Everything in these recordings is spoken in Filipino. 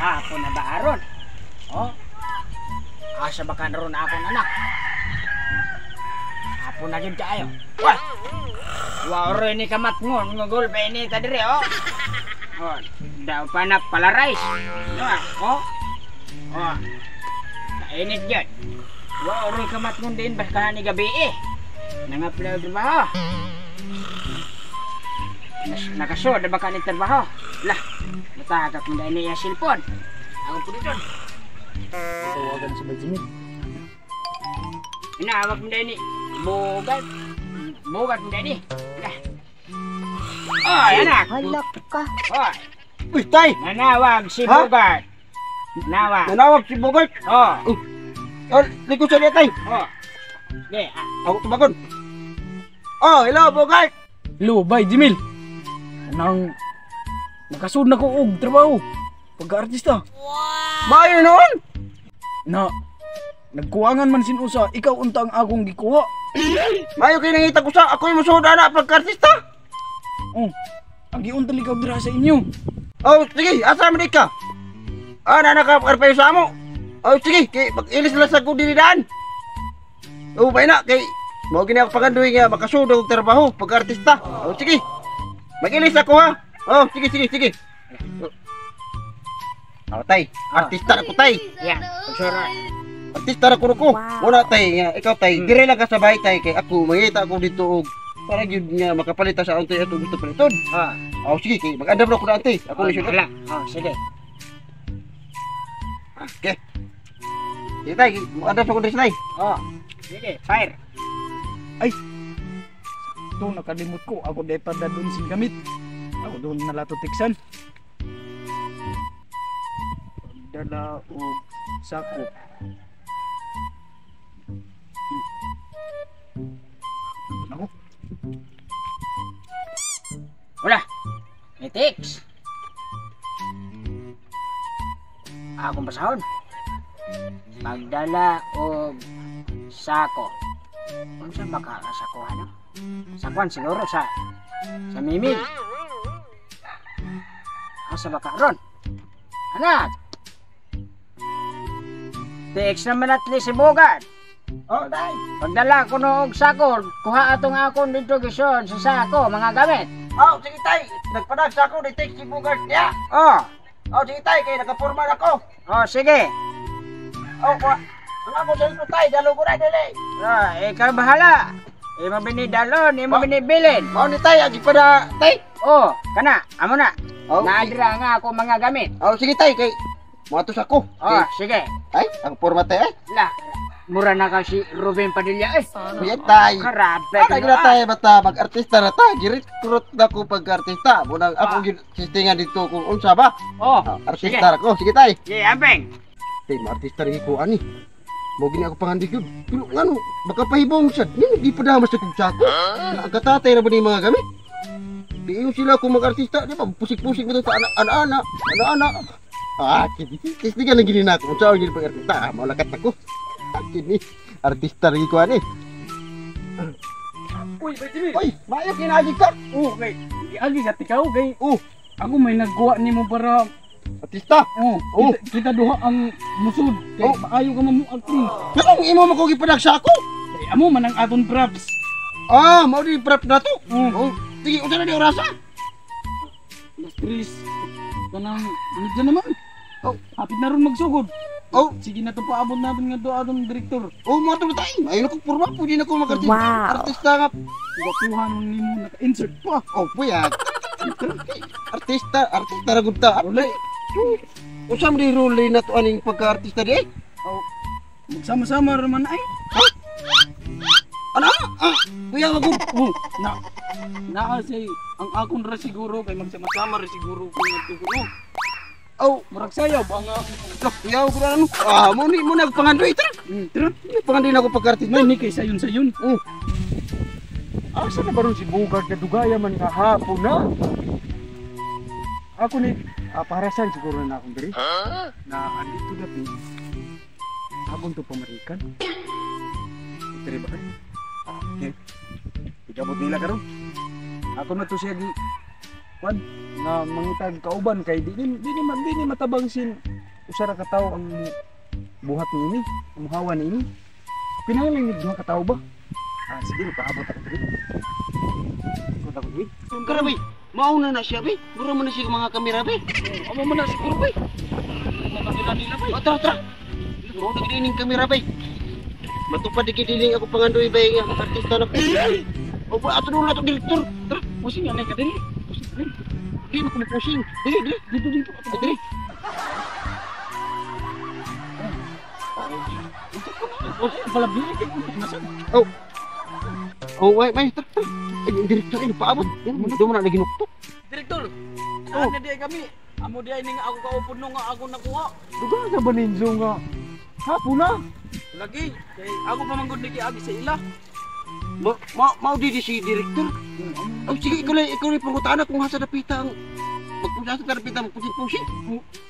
hapon na ba aron? Oh. Asa ba ka naroon akong anak? Hapon na jud kaayo. Wah. Wa oro ni kamatngon ngugol pa ini tadi oh. Oh, daw pa na palarais. Oh. Oh. Kainit jud. Wa oro kamatngon din ba ka ni gabi eh. Nangapla trabaho. Nakasod ba ka ni trabaho? Lah, matagak mo dahil niya silpon. Ako po dito. Tawagan si Benjamin. Inawag mo dahil ni Bogat. Bogat mo dahil ni. Oh, anak. Halak ka. Oh, Uy, tay! nanawag si Ha? Bogat. Nawag. Nanawag si Bogart. Oh, Oh, likod sa niya, tay. oh. Sige, Ako tumagon. Oh, hello, Bogart. Hello, bay, Jimil. Nang nakasud na ko og trabaho pagka-artista. Maayo noon. Na nagkuwangan man sinusa, ikaw unta ang akong gikuha. Maayo kayo nangita ko sa ako yung musuda na pagka-artista. Oh, ang giunta ikaw dira sa inyo. Oh, sige, asa man ka? Ah, nakakaparpayo sa amo. Oh, sige, kay pag-ilis lang sa kudinidaan. Oh, bay na, kay mo gini ako pagandoy nga makasuda og trabaho pagka-artista. Oh, sige. Mag-ilis ako ha. Oh, sige. Oh, tay, artista na ko tay. yan. Pagsura. Artista na ko. Wow. Wala tay nga, ikaw tay, dire lang ka sa bahay tay kay ako mangita ako dito og para gyud nga makapalita sa antay ato gusto paliton. Oh, Oh, sige, kay mag-andam na ko na antay. Ako ni wala. Oh, sige. Okay. Sige tay, mag-andam sa ko dito tay. Oh, sige, fire. To nakalimot ko, ako day pa doon sin gamit. Ako doon nalato tiksan. Dala og sako. Ako, Wala. Etix. Akong basahon. Magdala og sako. Kung saan baka kasakuhan no? Sakuan siguro sa Mimig. Asa baka ron? Anak. Text naman at least si Bogart. Oh, tay. Pagdala ko no og sako, kuha atong akong dito gison sa sako, mga gamit. Oh, sige tay. Nagpadag sa ako ni take si Bogart niya. Oh, Oh, sige tay, kay nakaporma na ako. oh sige. Oh, wala ko sa ito tay, dalo ko na dili. Ah, ikaw bahala. Imo binidalon, imo binibilin. Oh, ni tay, agi pa na tay. Oh, kana, amo na. Oh, Naadra nga ako mga gamit. oh, sige tay, kay matos ako. Oh, sige. Ay, ang porma tay eh. La, mura na ka si Ruben Padilla eh. Kuya tay. Karabe Ano gina tayo bata mag-artista na tayo, girecruit na ko pag-artista. Munang ako sistingan dito kung unsa ba. Oh, Artista ako, sige tay. sige, ambeng. Tay, ma-artista rin ko ani. Mo gini ako pangandig yun. Pero ngano, baka pahibong siya. Di pa damas sa kugsako. Ang katatay na ba ni mga gamit? Di yung sila kung mag-artista, di ba? Pusik-pusik mo sa anak-anak. Ah, kini ka lang gini na ako. Kung saan gini pag-artista, maulakat ako. Kini, artista rin ko ani. uy, bay Jimil. Oy, maayo kinagig ka. Oh, kay agi ka ikaw kay Oh, ako may nagkuha nimo para artista. Oh. kita duha ang musud. Kay Oh. maayo ka mo acting. Pero imo mo ko gipadag sa ako. Kay amo man ang aton props. Ah, mau di prep na to. Oh, Oh, sige, unsa na di orasa? Chris. Kanang medyo naman. Oh. Hapit na ron magsugod. Oh, Sige na to paabot natin nga do aton direktor. oh, mo to tayo. Ayun ako porma, pwede na ko mag-artista. Wow. Artista nga. Gapuhan mo nimo naka-insert pa. Oh, puyag. Artista ra gud ta. Wala. Usa mo di role na to aning pagka-artista di. Oh, magsama-sama raman ay. Ano? Ah, puyag ako. Oh, naa say ang akon ra siguro kay magsama-sama ra siguro kung nagtuguno. Oh, Murag sayaw ba nga. puyag ko na ano. Ah, mo na pangandoy ta. Tira, Pangandoy na ako pagka-artista. may ni kay sayon-sayon. Asa na baron si Bogart na dugaya man kahapon na? Ako ni parasan siguro na akong diri. Na andito dapat. Akong to pamarikan. Diri ba kay? Okay. Ikabot nila karon. Ako na to siya gi nga mangitag kauban kay di ni matabang sin usara ka tao ang buhat ni ini, ang hawa ni ini. Pinahalang ni duha ka tao ba? Sige, paabot ako diri. Ikot ako diri. Grabe, mauna na siya, be. Mura mo na siya mga kamera, be. Amo man na siguro bay. Makakila nila bay. Tara. Mura na gidining kamera, be. Matupad di gidining ako pangandoy, be, nga artista na ko. O ba, ato nung lato, direktor. Tara, Pusing anay ka dili. di mo kung pusing. Dili. Dito. Dili. Palabili kay masan. Oh, wait, tara. Ay, yung direktor ay paabot. Yan, doon mo na naginuktok. Direktor. Ano di kami? Amo di ay ning ako kaupod no nga ako nakuha. Duga sa baninzo nga. Hapo na. Lagi kay ako pa manggod ni agi sa ila. Mau di si direktor. Oh, sige, ikaw lang pangutana kung hasa napita ang magpunta sa napita magpusing-pusing.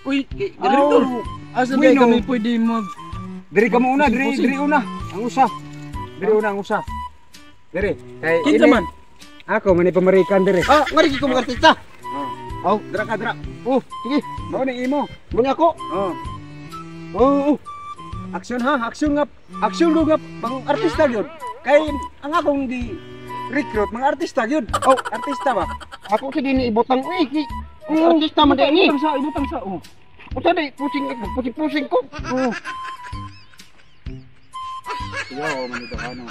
Uy, Direktor. asa Bueno. di kami pwede mag Diri ka mo una, diri una. Ang usa. Diri una ang usa. Diri. Kay kinsa man? Ako man pamarikan diri. Ah, ngari ko mga artista. Oh, dira ka dira. Oh, sige. Mao ni imo. Muna ako. Oh. Oh. Aksyon ha, aksyon nga pang artista gyud. Kay ang akong di recruit mga artista gyud. Oh, artista ba? Ako sa dini ibutang artista man din ni. Ibutang sa. Oh. Usa di pusing ko. Oh. Yo, man ito ano.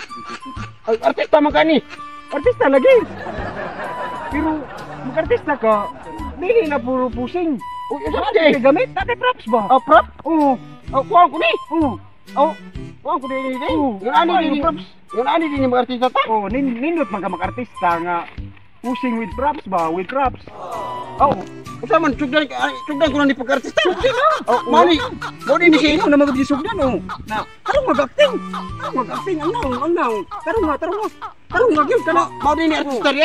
Ay, artista man ka ni. Artista lagi. Pero mag-artista ka, dili na puro pusing. Oh, Ano di. gamit? Dati props ba? Ah, prop. Oo. Oh, kuha ko ni. Oo. Oh, kuha ko ni. Oo. Yung ani Kuha din. yung props. Yung ani din mga artista ta. Oo, nindot man ka mag-artista nga pushing with props ba? With props. Oh, usa man sugdan ko na ni pag-artista. Oh, mali. Mali ni siya. Ikaw na mag-abisog yan, oh. Na, karong mag-acting. Karong mag-acting. Ang naong. Karong nga. Karong nga, yun ka na. Mao din ni artista ri.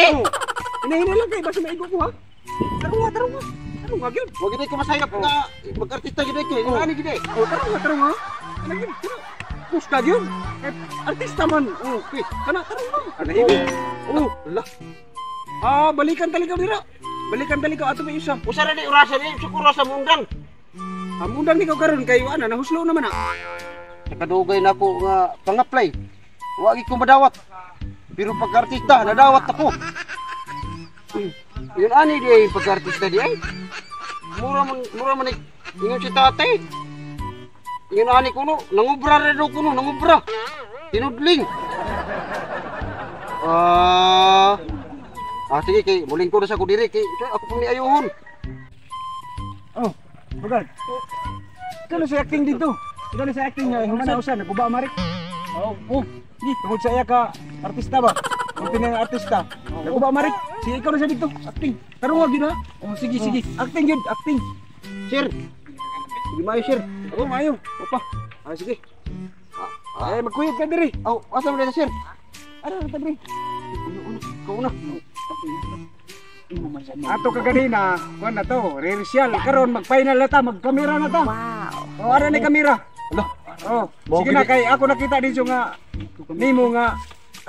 Hinahinay lang kayo, basta maigo ko ha. Karong nga. Karong nga, yun. Wag gid ko masayap nga mag-artista gid ko. Yung ani gid. Oh, karong nga. Ano yun? Push ka yun. Artista man. Oh, okay. Karong nga. Ano yun? Oh, lah. balikan talaga dira. Balikan talaga ato may isa. Usa ra di orasa di siguro sa mundang. Amundang ni ko karon kay ana nahuslo naman ah. Nakadugay na ako nga pang-apply. Wa gid ko madawat. Pero pag-artista nadawat ako. Yun ani di pag-artista di ay. Mura man ingon si tatay. Yun ani kuno nangubra ra do kuno nangubra. Tinudling. Sige kay muling ko na sa ko diri kay ako pang ni ayuhon. Oh, bagad. Ikaw na sa acting dito. Ikaw na sa acting nga humana usan naguba marik. Oh. Di tungod sa iya ka artista ba? Ang pinang artista. Naguba marik. Sige ikaw na sa dito acting. Tarong wag yun ha. Oh, sige. Acting yun, acting. Sir. Sige mayo sir. Oh, mayo. Opa. Sige. Magkuyog ka diri. Oh, asa man sir? Ano ta diri? Kau na. Ato ka ganina, kuan na to, rehearsal karon mag-final na ta, mag-camera na ta. Wow. Ara ni kamera. Ala. Oh, sige na kay ako nakita dito nga nimo nga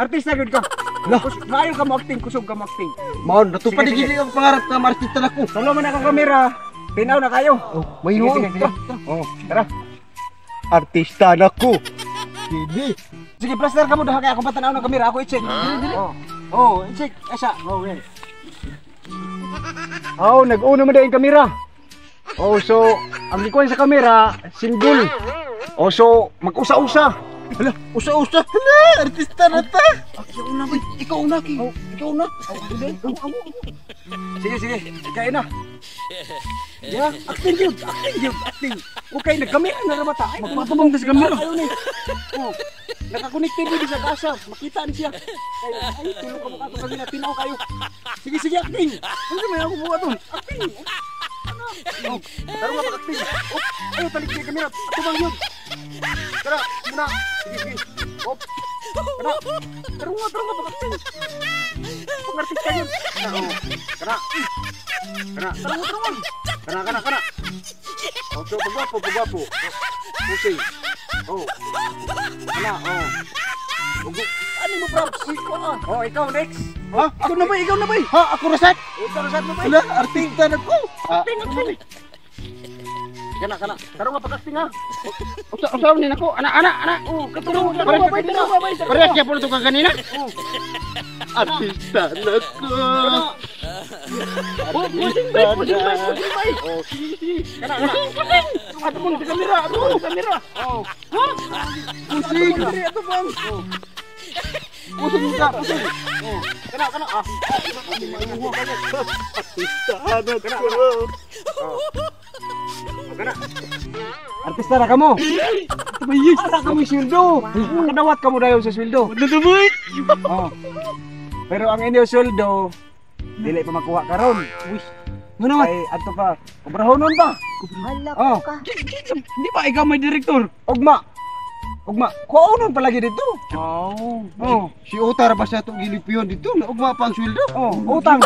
artista gud ka. Lah, maayo ka mo acting, kusog ka mo acting. mao natupad Sige, gid ang pangarap ka artista nako. Tulo man ako kamera. Pinaw na kayo. Oh, mayo. Sige. Oh, tara. Artista nako. Sige. Sige, plaster ka mo daha kay ako patanaw ng kamera, ako i-check. Oh, i-check. Asa. Oh, okay. Oh, nag-una mo dahil kamera. Oh, so ang likuan sa kamera, single. Oh, so mag-usa-usa. Hala, usa-usa. Hala, artista na ta. Ikaw na, boy. Ikaw na, Ki. Ikaw na. Sige. Kaya na. Yeah, acting yun. Okay, nagkamera na naman ta. Ay, magpatumang na sa kamera. Ayaw na. Oh, nakakonected din sa kasa. Makita ni siya. Ay, tulong ka mukha ko na tinaw kayo. Sige, acting. Ano may ako buka to? Acting. Oh, taro nga mag-acting. Oh, ay, talik sa kamera. Tumang yun. Tara, muna. Sige. Oh, taro nga mag-acting. Pang-artista yun. Kana. Kana. Oh, so pagwapo. Pusing. Oh. Kana, oh. Ano mo, props? Oh, ikaw next. Ha? Ikaw na ba? Ha, ako rasat. Ikaw na sa mo ba? Hala, artista nako. Acting. Kana. Karon nga pagkasting ha. Usaw ni nako, anak. Katulong babay. Parehas siya po ito ka kanina. Artista na ko. Pusing bay. Oh, sige. Kana. Ato mo sa kamera. Oh. Pusing. Ato bang. Pusing ka. Kana. Artista na kamo. Tumayis na kamo sweldo. Nakadawat kamo dayon sa sweldo. Nadamay. Oh. Pero ang inyo sweldo dili pa makuha karon. Uy. Ngano ay adto pa. Kubrahonon ba? Hala Oh. ka. Di ba ikaw may direktor? Ugma. Kuunon palagi dito. Oh. Oh. Si Utar ba sa itong gilipiyon dito? Naugma pa ang sweldo? Oh, utang.